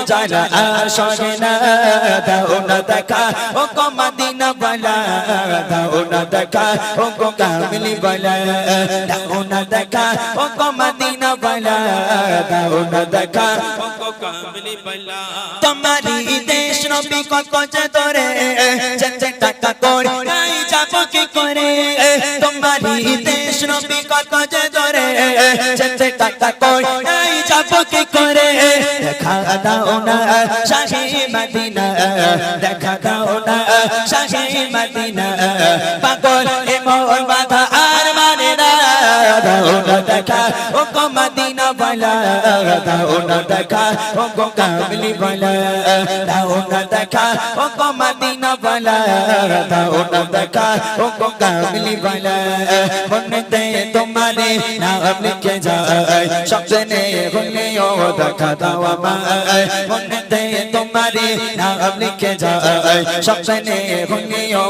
যারা আসে না দাও না দেখা ও গো মদিনা वाला দাও না দেখা ও গো কামলি वाला দাও না দেখা ও গো মদিনা वाला দাও না দেখা ও গো কামলি वाला তোমারি দেশ নবী কত যে তোরে যেতে টাকা করে নাই যাব কি করে তোমারি দেশ নবী কত যে তোরে যেতে টাকা করে নাই যাব কি করে দেখা দাও না শাহে মদিনা দেখা দাও না শাহে মদিনা পাগল এ মোর মাথা আর মানে না দাও না দেখা ও গো মদিনা वाला দাও না দেখা ও গো কামলি वाला দাও না দেখা ও গো মদিনা वाला দাও না দেখা ও গো কামলি वाला মনেতে তোমারে নাম লিখে যায় স্বপ্নে ভুলিও দেখা দাও আমায় মনেতে তোমারে নাম লিখে যায় স্বপ্নে ভুলিও